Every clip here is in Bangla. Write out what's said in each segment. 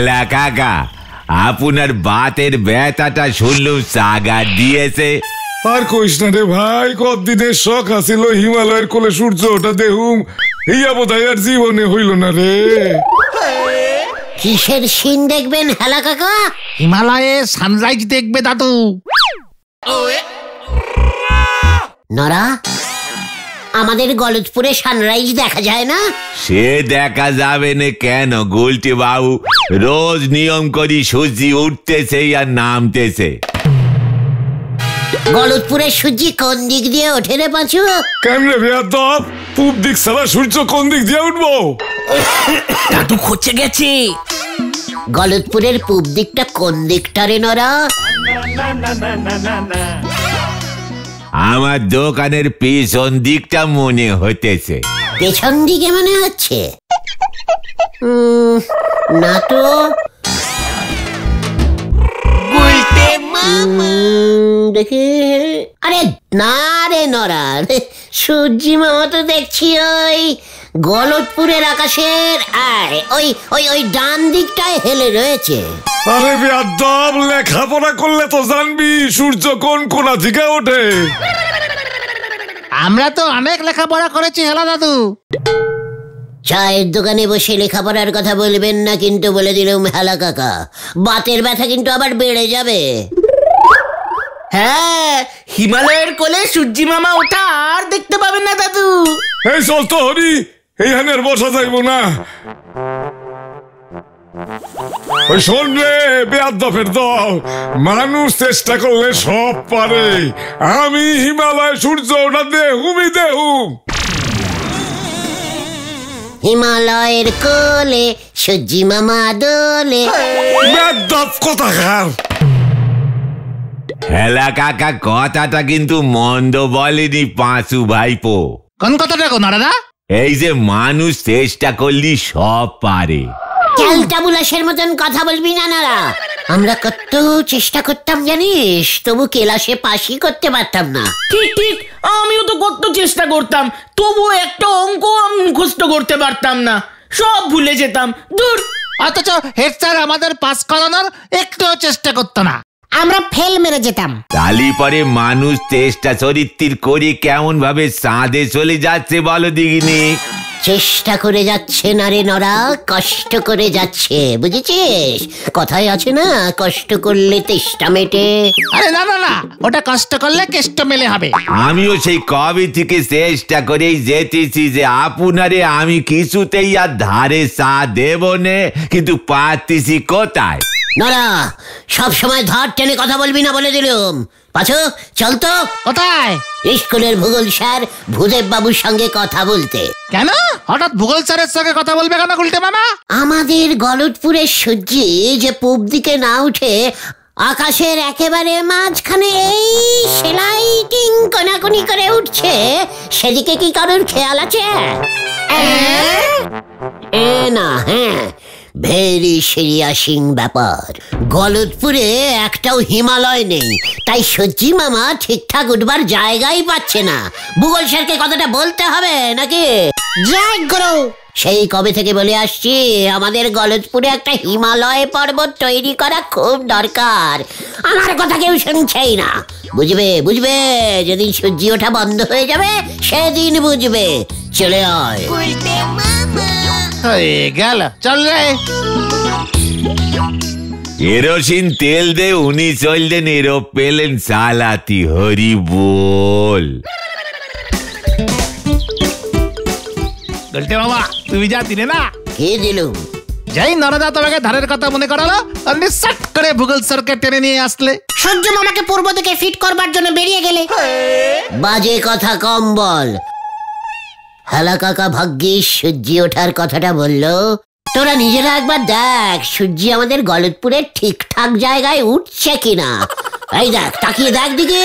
হেলা কাকা, আপনার বাতের ব্যথাটা শুনলুম সাগার দিয়েছে। আর কইস না রে ভাই, কতদিনের শখ আছিল হিমালয়ের কোলে সূর্য ওটা দেহুম, ইয়া বোধহয় আর জীবনে হইল না রে। কিসের সিন দেখবেন হেলা কাকা? হিমালয়ে সানরাইজ দেখবে দাদু। নরা, আমাদের গলতপুরে সানরাইজ দেখা যায় না? সে দেখা যাবে না কেন গুলটি বাবু, রোজ নিয়ম করি সূর্য উঠতেছে আর নামতেছে। গলতপুরের সূর্য কোন দিক দিয়ে ওঠে রে পাঁচু? কেমনে বেয়াদব, পূব দিক ছাড়া সূর্য কোন দিক দিয়ে উঠবো? দাদু খচে গেছে। গলতপুরের পূব দিকটা কোন দিকটা রে নরা? আমার দোকানের পিছন দিকটা মনে হতেছে। পেছন দিকে মনে হচ্ছে? না তো। দেখি, আরে না রে নরা, সূর্য মামা তো দেখছি ওই গলতপুরের আকাশের ওই ওই ওই ডান দিকটায় হেলে রয়েছে। আরে বেয়াদব, লেখাপড়া করলে তো জানবি সূর্য কোন কোনা থেকে ওঠে। আমরা তো অনেক লেখাপড়া করেছি হেলা দাদু। চায়ের দোকানে বসে লেখাপড়ার কথা বলবেন না কিন্তু, বলে দিলাম হেলা কাকা, বাতের ব্যথা কিন্তু আবার বেড়ে যাবে। হ্যাঁ, হিমালয়ের কোলে সূর্যি মামা ওঠা আর দেখতে পাবেন না দাদু। এই চল তো হরি, এইখানে আর বসা যাইব না। ওই শোন রে বেয়াদবের দল, মানুষ চেষ্টা করলে সব পারে। আমি হিমালয় সূর্য ওঠা দেহুমই দেহুম। হিমালয়ের কোলে সূর্য মামা দোলে। বেয়াদব কোথাকার। হেলা কাকা কথাটা কিন্তু মন্দ বলেনি পাঁচু ভাইপো। কোন কথাটা গো নরাদা? এই যে মানুষ চেষ্টা করলি সব পারে। ক্যালটাবুলাসের মতন কথা বলবি না নারা। আমরা কত চেষ্টা করতাম জানিস, তবু ক্লাসে পাশই করতে পারতাম না। ঠিক ঠিক, আমিও তো কত চেষ্টা করতাম, তবু একটা অঙ্ক আমি মুখস্থ করতে পারতাম না, সব ভুলে যেতাম। দূর। অথচ হেড স্যার আমাদের পাস করানোর একটুও চেষ্টা করতো না, আমরা ফেল মেরে যেতাম। তালি পরে মানুষ চেষ্টা চরিত্র করে কেমন ভাবে চাঁদে চলে যাচ্ছে বলো দিগিনি। চেষ্টা করে যাচ্ছে না রে নরা, কষ্ট করে যাচ্ছে, বুঝেছিস? কথায় আছে না, কষ্ট করলে তেষ্টা মেটে। আরে না না না, ওটা কষ্ট করলে কেষ্ট মেলে হবে। আমিও সেই কবে থেকে চেষ্টা করেই যেতেছি যে আপনারে আমি কিছুতেই আর ধারে চা দেব নে, কিন্তু পারতেছি কোথায়। নরা, সব সময় ধর টেনে কথা বলবি না বলে দিলুম। পাঁচু চল তো। কোথায়? স্কুলের ভূগোল স্যার ভূদেব বাবুর সঙ্গে কথা বলতে। কেন হঠাৎ ভূগোল স্যারের সঙ্গে কথা বলবে কেন গুলটে মামা? আমাদের গলতপুরের সূর্য যে পূব দিকে না উঠে আকাশের একেবারে মাঝখানে এই সেলাইটিং কোনাকুনি করে উঠছে, সেদিকে কি কারোর খেয়াল আছে? না, হ্যাঁ, ভেরি সিরিয়াসিং ব্যাপার। গলতপুরে একটাও হিমালয় নেই, তাই সূর্য মামা ঠিকঠাক উঠবার জায়গাই পাচ্ছে না। ভূগোল স্যারকে কথাটা বলতে হবে নাকি? জয় গুরু। সেই কবে থেকে বলে আসছি, আমাদের গলতপুরে একটা হিমালয় পর্বত তৈরি করা খুব দরকার। আমার কথা কেউ শুনছেই না। বুঝবে বুঝবে, যেদিন সূর্য ওঠা বন্ধ হয়ে যাবে সেদিন বুঝবে। চলে আয়। হয়ে গেল, চল রে। কেরোসিন তেল দে উনি চললেন এরোপ্লেন চালাতি, হরি বল। গুলটে মামা তুমি যা দিলে না, কি দিলুম? যাই নরাদা তোমাকে ধারের কথা মনে করালো, আপনি সাট করে ভূগোল স্যারকে টেনে নিয়ে আসলে। সূর্য মামাকে পূর্ব দিকে ফিট করবার জন্য বেরিয়ে গেলে। বাজে কথা কম বল। হেলা কাকা ভাগ্যিস সূর্য ওঠার কথাটা বললো। তোরা নিজেরা একবার দেখ সূর্য আমাদের গলতপুরের ঠিকঠাক জায়গায় উঠছে কিনা। এই দেখ, তাকিয়ে দেখ দিকে।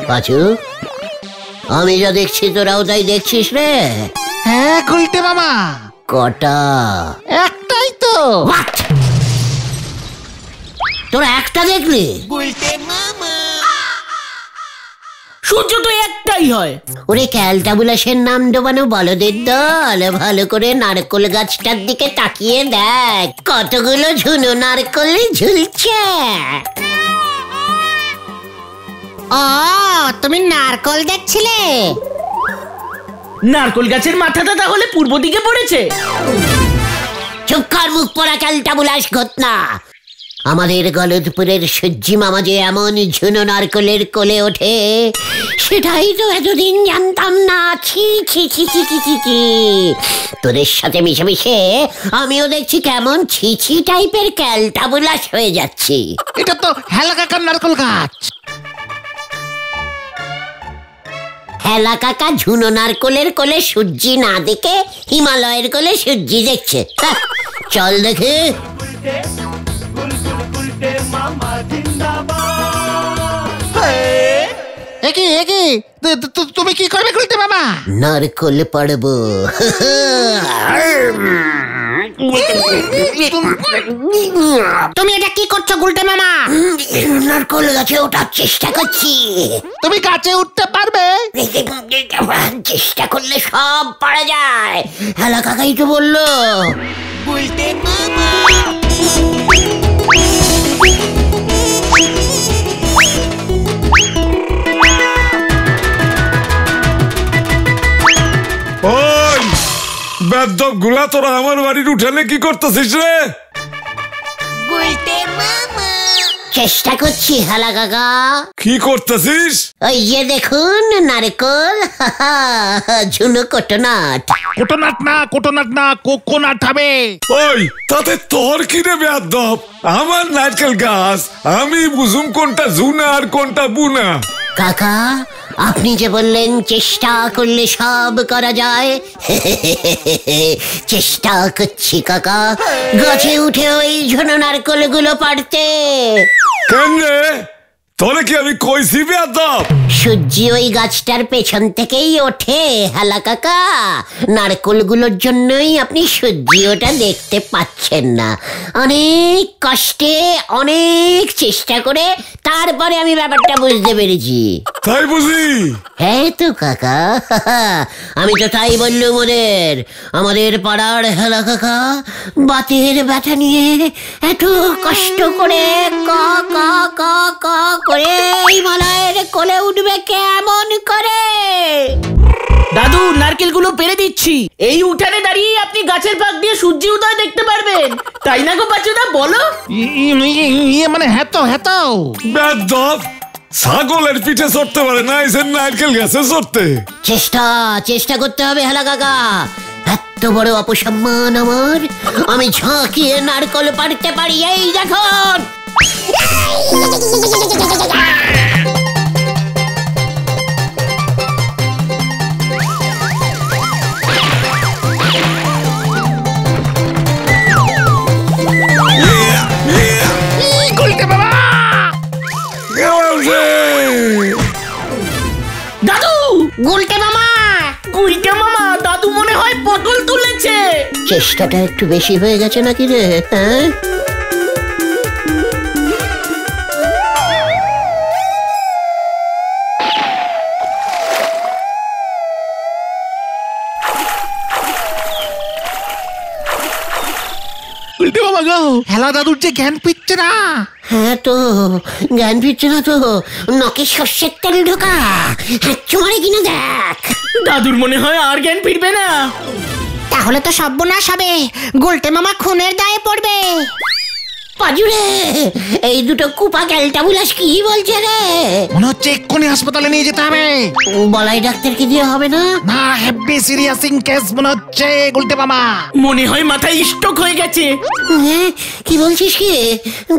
পাঁচু, আমি যা দেখছি তোরাও তাই দেখছিস রে? হ্যাঁ গুলটে মামা। কটা? একটাই তো। তোরা একটা দেখলি? সূর্য তো একটাই হয়। ওরে ক্যালটাবুলাসের নাম ডোবানো বলদের দল, ভালো করে নারকোল গাছটার দিকে তাকিয়ে দেখ, কতগুলো ঝুনো নারকোল ঝুলছে। ও, তুমি নারকল দেখছিলে? নারকোল গাছের মাথাটা তাহলে পূর্ব দিকে পড়েছে। চুপ কর মুখ পড়া ক্যালটাবুলাস ঘটনা। আমাদের গলদপুরের সূর্যি মামা যে এমন ঝুনো নারকলের কোলে ওঠে, সেটাই তো এতদিন জানতাম না। ছি ছি ছি ছি ছি ছি ছি। তোদের সাথে মিশে মিশে আমিও দেখছি কেমন ছি ছি টাইপের ক্যালটাবুলাস হয়ে যাচ্ছি। এটা তো হেলা কাকার নারকল গাছ। হেলা কাকা ঝুনো নারকলের কোলে সূর্যি না দেখে হিমালয়ের কোলে সূর্যি দেখছে। চল দেখে। তুমি কি করবে গুলটে মামা? নারকল পাড়বো। তুমি এটা কি করছো গুলটে মামা? নারকল গাছে ওঠার চেষ্টা করছি। তুমি গাছে উঠতে পারবে? চেষ্টা করলে সব পারা যায়। হেলা কাকাই তো বললো। ওই বেদ্যপ গুলা, তোরা আমার বাড়ির উঠানে কি করতেছিস রে? চেষ্টা করছি হেলা কাকা। কি করতেছিস? ওই যে দেখুন নারকল, ঝুনো কোটোনাট। কোটোনাট না কোকোনাট হবে। ওই তাতে তোর কি রে বেদ্যপ? আমার নারকেল গাছ, আমি বুঝুম কোনটা ঝুনা আর কোনটা বুনা। কাকা, আপনি যে বললেন চেষ্টা করলে সব করা যায়, চেষ্টা করছি কাকা, গাছে উঠে ওই ঝুনো নারকল গুলো পাড়তে। কেন রে, তোরে কি আমি কইছি বেদ্যপ? সূর্যি ওই গাছটার পেছন থেকেই ওঠে হেলা কাকা। নারকলগুলোর জন্যই আপনি সূর্যি ওটা দেখতে পাচ্ছেন না। অনেক কষ্টে, অনেক চেষ্টা করে তারপরে আমি ব্যাপারটা বুঝতে পেরেছি। তাই বুঝি? হ্যাঁ তো কাকা, আমি তো তাই বললুম আমাদের পাড়ার হেলা কাকা বাতের ব্যথা নিয়ে এত কষ্ট করে ক ক ক ক করে হিমালয়ের কোলে উঠবে কেমন করে? দাদু, নারকেলগুলো পেরে দিচ্ছি। এই উঠানে দাঁড়িয়ে আপনি গাছের ফাঁক দিয়ে সূর্য উদয় দেখতে পারবেন, তাই না গো বাচ্চাদা? বলো। মানে হ্যাঁ তো। বেদ্যপ ছাগলের পিঠে চড়তে পারে না, এসে নারকেল গাছে চড়তে। চেষ্টা করতে হবে হেলা কাকা। এত বড় অপসম্মান আমার, আমি ঝাঁকিয়ে নারকল পাড়তে পারি। এই দেখুন। গুলটে মামা! দাদু! গুলটে মামা! গুলটে মামা, দাদু মনে হয় পটল তুলেছে। চেষ্টাটা একটু বেশি হয়ে গেছে নাকি রে? হ্যাঁ, গুলটে মামা গো, হেলা দাদুর যে জ্ঞান ফিরছে না। হ্যাঁ তো, জ্ঞান ফিরছে না তো। নকে সর্ষের তেল ঢোকা, হাঁচু মারে কিনা দেখ। দাদুর মনে হয় আর জ্ঞান ফিরবে না। তাহলে তো সর্বনাশ হবে, গুলটে মামা খুনের দায়ে পড়বে। পাজুরে, এই দুটো কুপা ক্যালটাবুলাস কি বলছে রে? মনে হচ্ছে এক্ষুনি হাসপাতালে নিয়ে যেতে হবে। বলাই ডাক্তার কি দিয়ে হবে না? না, হেভি সিরিয়াস কেস মনে হচ্ছে গুলটে মামা। মনে হয় মাথায় স্ট্রোক হয়ে গেছে। হ্যাঁ, কি বলছিস কি?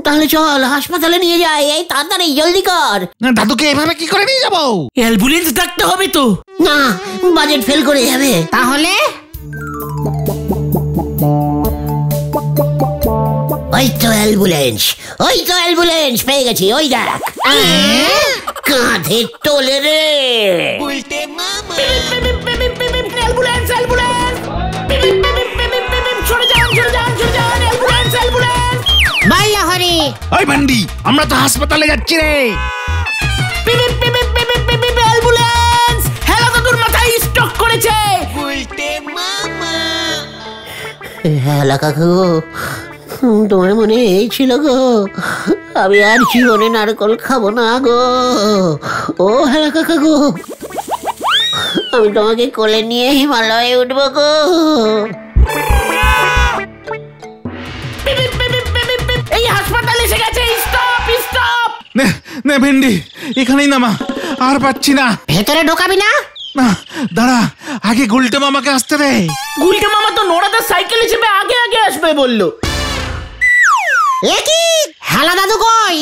তাহলে চল হাসপাতালে নিয়ে যাই। এই তাড়াতাড়ি জলদি কর। দাদুকে এভাবে কি করে নিয়ে যাবো? অ্যাম্বুলেন্স ডাকতে হবে তো। না, বাজেট ফেল করে যাবে। তাহলে ওই তো অ্যাম্বুলেন্স পেয়ে গেছি। ওই দেখ, কাঁধে তোলে রে। অ্যাম্বুলেন্স! সরে যান! অ্যাম্বুলেন্স! বল হরি। ওই ভান্ডি, আমরা তো হাসপাতালে যাচ্ছি রে। হেলা কাকু, তোমার মনে এই ছিল গো আমি আর জীবনে নারকল খাবো না গো? ও হেলা কাকু, আমি তোমাকে কোলে নিয়ে হিমালয়ে উঠবো গো। এই হাসপাতাল এসে গেছে, স্টপ স্টপ। নে ভেন্ডি, এখানেই নামা, আর পাচ্ছি না। ভেতরে ঢোকাবি না? না দাঁড়া, আগে গুলটে মামাকে আসতে রে। গুলটে মামা তো নোরাদার সাইকেলে চেপে আগে আগে আসবে বললো। এ কি, হেলা দাদু কই?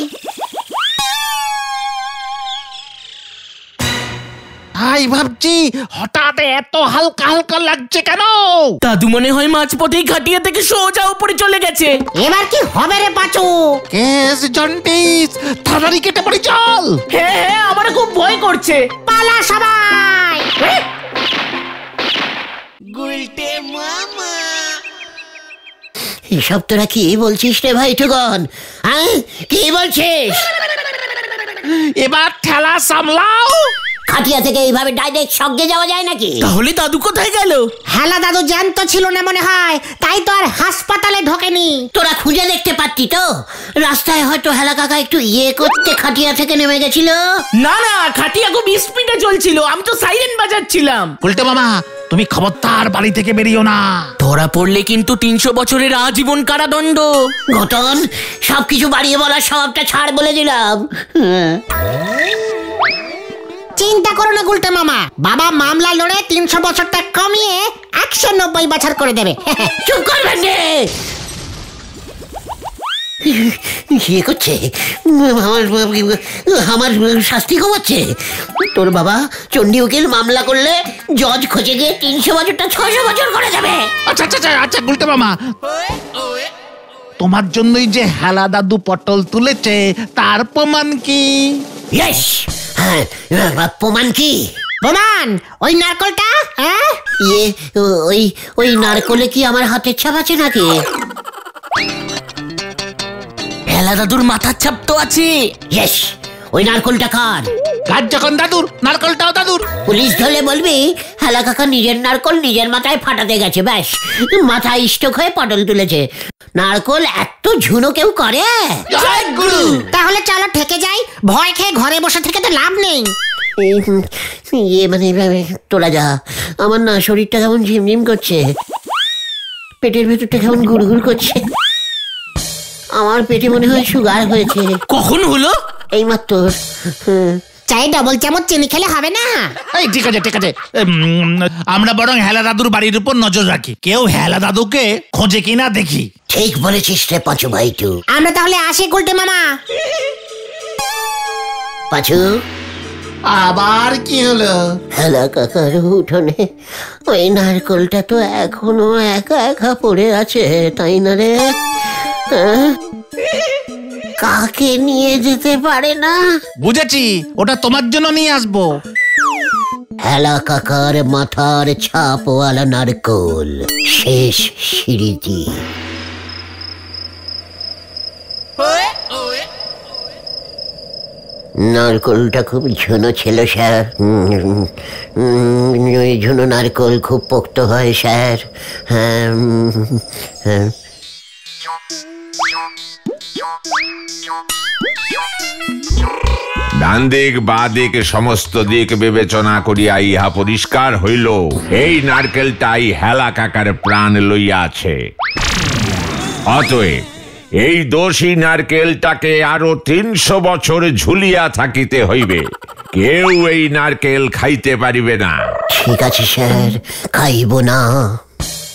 তাই ভাবছি হঠাৎ এত হালকা হালকা লাগছে কেন? দাদু মনে হয় মাঝপথেই খাটিয়া থেকে সোজা উপরে চলে গেছে। এবার কি হবে রে পাচু? কেস জন্ডিস, তাড়াতাড়ি কেটে পড়ি চল। হ্যাঁ হ্যাঁ, আমার খুব ভয় করছে। পালা সবাই। এসব তোরা কি বলছিস রে ভাই টুকন? হ্যাঁ, কি বলছিস? এবার ঠেলা সামলাও। খাটিয়া থেকে এইভাবে ডাইরেক্ট সঙ্গে যাওয়া যায় নাকি? তাহলে দাদু কোথায় গেল? হেলা দাদু জ্যান্ত ছিল না মনে হয়, তাই তো আর হাসপাতালে ঢোকেনি। তোরা খুঁজে দেখতে পারতি তো? রাস্তায় হয়তো হেলা কাকা একটু করতে খাটিয়া থেকে নেমে গেছিল। না না, খাটিয়া খুব স্পিডে চলছিল, আমি তো সাইরেন বাজাচ্ছিলাম। গুলটে মামা, তুমি খবরদার বাড়ি থেকে বেরিও না। ধরা পড়লে কিন্তু 300 বছরের আজীবন কারাদণ্ড। ঘটন, সবকিছু বাড়িয়ে বলার স্বভাবটা ছাড় বলে দিলাম। চিন্তা করো না গুলটে মামা, বাবা মামলা লড়ে 300 বছরটা কমিয়ে 190 বছর করে দেবে। চুপ করবেন রে। করছে আমার শাস্তি কমাচ্ছে। তোর বাবা চণ্ডী উকিল মামলা করলে জজ খোঁজে গিয়ে 300 বছরটা 600 বছর করে দেবে। আচ্ছা আচ্ছা আচ্ছা গুলটে মামা, তোমার জন্যই যে হেলা দাদু পটল তুলেছে, তার প্রমাণ কি? ইয়েস, হ্যাঁ, প্রমাণ কি? প্রমাণ ওই নারকলটা। হ্যাঁ, ওই নারকলে কি আমার হাতের ছাপ আছে নাকি? হেলা দাদুর মাথার ছাপ তো আছে। ইয়েস, ওই নারকলটা কার? কাজ যখন দাদুর, নারকলটাও দাদুর। পুলিশ ধরলে বলবি হেলা কাকা নিজের নারকল নিজের মাথায় ফাটাতে গেছে, ব্যাস মাথায় স্ট্রোক হয়ে পটল তুলেছে। নারকল এত ঝুনো কেউ করে? তাহলে চলো ঠেকে যাই, ভয় খেয়ে ঘরে বসে থেকে তো লাভ নেই। মানে তোলা যা, আমার না শরীরটা কেমন ঝিমঝিম করছে, পেটের ভেতরটা কেমন গুড়গুড় করছে। আমার পেটে মনে হয় সুগার হয়েছে। কখন হলো? এই মাত্র। চাই ডাবল চামচ চিনি খেলে হবে না? এই ঠিক আছে ঠিক আছে, আমরা বরং হেলা দাদুর বাড়ির উপর নজর রাখি, কেউ হেলা দাদুকে খোঁজে কিনা দেখি। ঠিক বলেছিস রে পাঁচু ভাইটু। আমরা তাহলে আসি গুলটে মামা। পাঁচু, আবার কি হলো? হেলা কাকার উঠোনে ওই নারকলটা তো এখনো একা একা পড়ে আছে, তাই না রে? কাকে নিয়ে যেতে পারে না? বুঝেছি, ওটা তোমার জন্য নিয়ে আসবো। হেলা কাকার মাথার ছাপওয়ালা নারকল, শেষ সিঁড়িটি। নারকলটা খুব ঝুনো ছিল স্যার। ওই ঝুনো নারকল খুব পোক্ত হয় স্যার। হ্যাঁ, হ্যাঁ। ডান দিক বা দিক সমস্ত দিক বিবেচনা করিয়া ইহা পরিষ্কার হইল, এই নারকেলটাই হেলা কাকার প্রাণ লইয়াছে। অতএব এই দোষী নারকেলটাকে আরো 300 বছর ঝুলিয়া থাকিতে হইবে। কেউ এই নারকেল খাইতে পারিবে না। ঠিক আছে স্যার, খাইব না।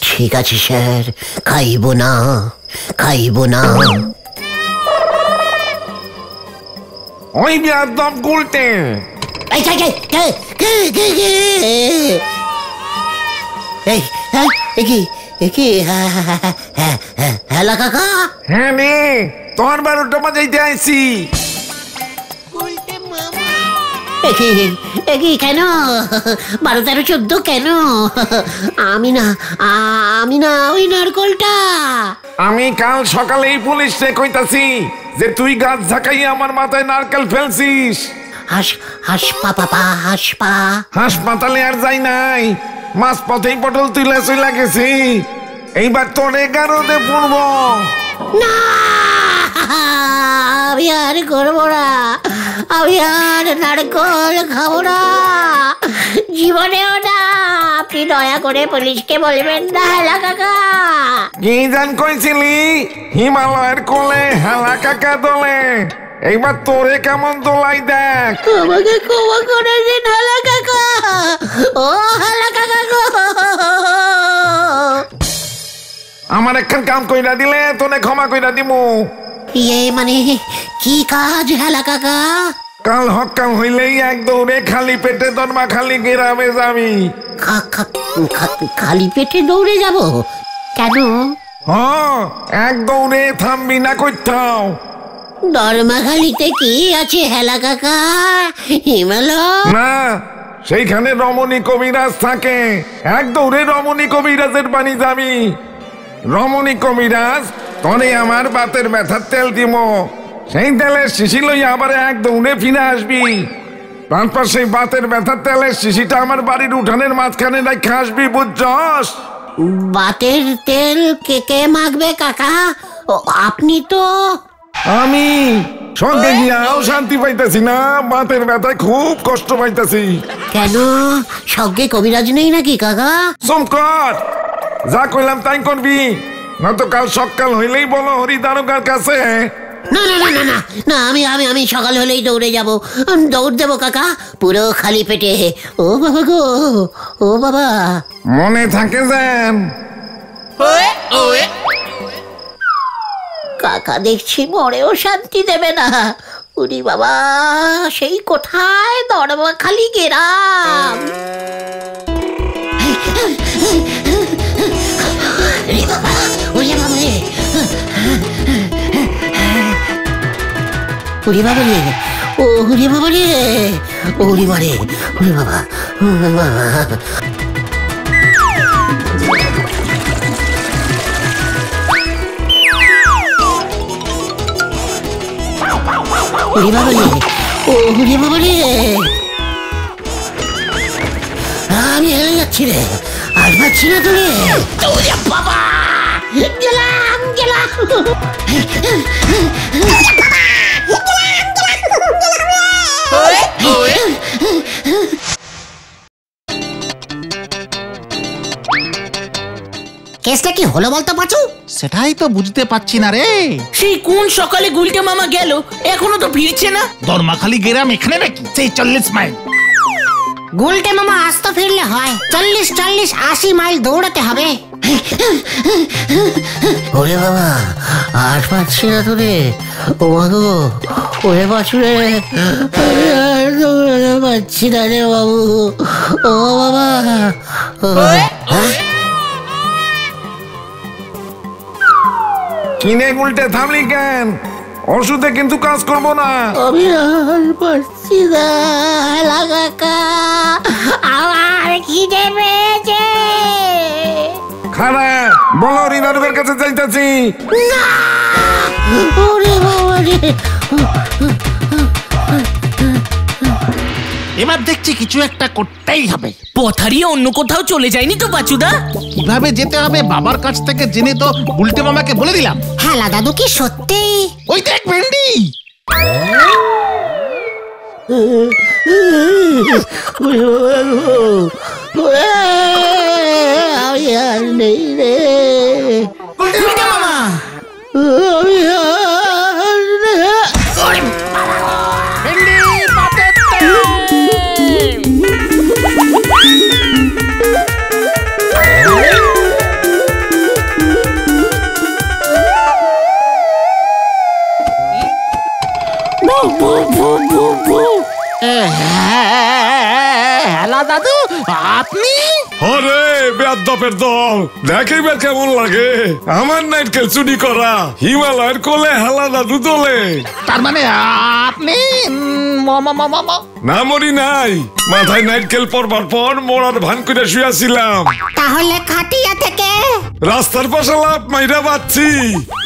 ঠিক আছে স্যার, খাইব না, খাইব না। ওই বিয়াদব গুলটে, হেলা কাকা। হ্যাঁ রে, তোর 12টা বাজাইতে আইছি। কেন 12, 13, 14 কেন? আমি না ওই নারকলটা। আমি কাল সকালেই পুলিশে কইতাছি যে তুই গাছ ঝাঁকাইয়া আমার মাথায় নারকেল ফেলছিস। হাসপাতালে আর যাই নাই, মাঝ পথেই পটল তুলে চলে গেছি। এইবার তোরে গারদে পড়ব না, আমি আর করবো না, আমি আর নারকল খাবো না, জীবনেও না। আপনি দয়া করে পুলিশকে বলবেন না হেলা কাকা। কি জান কইছিলি হিমালয়ের কোলে হেলা কাকা দোলে, এইবার তোরে কেমন দোলাই দেখ। আমাকে ক্ষমা করে দিন হেলা কাকা, ও হেলা কাকা গো। আমার একখান কাম কইরা দিলে তোনে ক্ষমা কইরা দিমু। মানে কি কাজ হেলা কাকা? কাল হকাল হইলেই এক দৌড়ে খালি পেটে দরমা খালি গ্রামে যাবি। খালি পেটে দৌড়ে যাব কেন? এক দৌড়ে থামবি না কইতাও। দরমাখালিতে কি আছে হেলা কাকা? হিমালয় না, সেইখানে রমণী কবিরাজ থাকে। এক দৌড়ে রমণী কবিরাজের বাড়ি যাবি। রমণী কবিরাজ তনে আমার বাতের ব্যথার তেল দিব, সেই তেলের শিশি লইয়া আবার এক দৌড়ে ফিরে আসবি। তারপর সেই বাতের ব্যথার তেলের শিশিটা আমার বাড়ির উঠানের মাঝখানে রাখা আসবি, বুঝছস? বাতের তেল কে কে মাখবে কাকা? আপনি তো। আমি সঙ্গে গিয়াও শান্তি পাইতেছি না, বাতের ব্যথায় খুব কষ্ট পাইতেছি। কেন, সঙ্গে কবিরাজ নেই নাকি কাকা? সোমকর, যা কইলাম তাই করবি, নয়তো কাল সকাল হইলেই বলো হরি দারোগার কাছে। না না না না না না, আমি আমি আমি সকাল হলেই দৌড়ে যাব, দৌড় দেবো কাকা, পুরো খালি পেটে। ও বাবা গো, ও বাবা। মনে থাকে যেন। কাকা দেখছি মরেও শান্তি দেবে না। উনি বাবা, সেই কোথায় দরমাখালি গেরাম। ওরে বাবা রে, ওরে বাবা রে, ওরে বাবা, ওরে বাবা, ওরে বাবা রে, ওরে বাবা রে, আমি হেলে যাচ্ছি রে, আর পাচ্ছি না তো রে। ওরে বাবা, গেলাম গেলাম। কেসটা কি হলো বলতো পাচু? সেটাই তো বুঝতে পারছি না রে। সেই কোন সকালে গুলটে মামা গেল, এখনো তো ফিরছে না। দরমাখালি গ্রাম এখানে নাকি? সেই 40 মাইল। গুলটে মামা আস্ত ফিরলে হয় 40-80 মাইল দৌড়াতে হবে। ওরে বাবা, আর পাচ্ছি না তো রে। ও মাগো, ওরে বাছুরে, আর দৌড়াতে পারছি না রে বাবু। ও বাবা, কিনে উল্টে থামলি কেন? ওষুধে কিন্তু কাজ করবো না। আমি আর পারছি না হেলা কাকা, আমার খিদে পেয়েছে। খারাপ বলো, রিনারুকের কাছে যাইতাছি। না, ওরে বাবা রে। এবার দেখছি কিছু একটা করতেই হবে। পথ হারিয়ে অন্য কোথাও চলে যায়নি তো বাচুদা? কিভাবে যেতে হবে বাবার কাছ থেকে জেনে তো উল্টে মামাকে বলে দিলাম। হেলা দাদু কি সত্যি? ওই দেখ ভেন্ডি। আমি আর নেই রে, মামা আমি আর নেই। হেলা দাদু, আপনি? আরে বেয়াদ্দপের দল, দেখিবে কেমন লাগে আমার নারকেল চুরি করা হিমালয়ের কোলে হেলা দাদু তোলে। তার মানে আপনি না মরি নাই, মাথায় নারকেল পরবার পর মোড়ার ভান করে শুয়েছিলাম। তাহলে খাটিয়া থেকে রাস্তার পাশে লাভ মাইরা বাচ্ছি।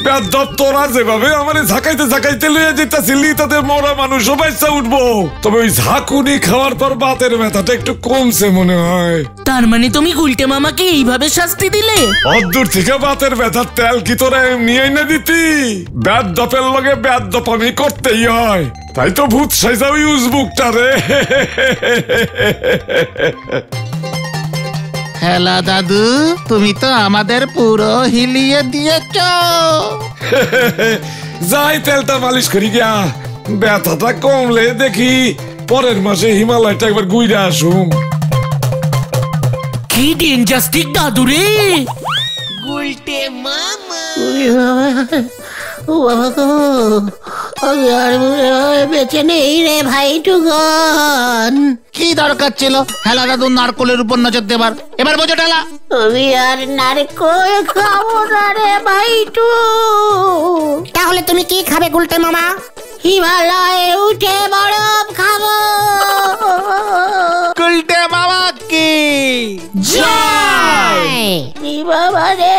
বেয়াদব তোরা যেভাবে আমারে ঝাঁকাইতে ঝাঁকাইতে লইয়া যেতেছিলি তাতে মরা মানুষও বাচ্চা উঠবো। তবে ওই ঝাঁকুনি খাওয়ার পর বাতের ব্যথাটা একটু কমছে মনে হয়। তার মানে তুমি গুলটে মামাকে এইভাবে শাস্তি দিলে? অদূর থেকে বাতের ব্যথার তেল কি তোরা এমনি না দিতি? বেয়াদপের লগে বেয়াদপ আমি করতেই হয়, তাই তো ভূত সাইজা ওই উজবুকটা রে। হেলা দাদু, তুমি তো আমাদের পুরো হিলিয়ে দিয়েছ। যাই তেলটা মালিশ করি গিয়া, ব্যথাটা কমলে দেখি পরের মাসে হিমালয়টা একবার ঘুরে আসুম। কি ডেঞ্জাস্টিক দাদু রে। ও বাবা গো, আমি আর বেঁচে নেই রে ভাই টুকন। কি দরকার ছিল হেলা দাদু নারকলের উপর নজর দেবার? এবার বোঝো ঠেলা। আমি আর নারকল খাবো না রে ভাইটু। তাহলে তুমি কি খাবে গুলটে মামা? হিমালয়ে উঠে বরফ খাবো। গুলটে মামা কি জয়! বাবা রে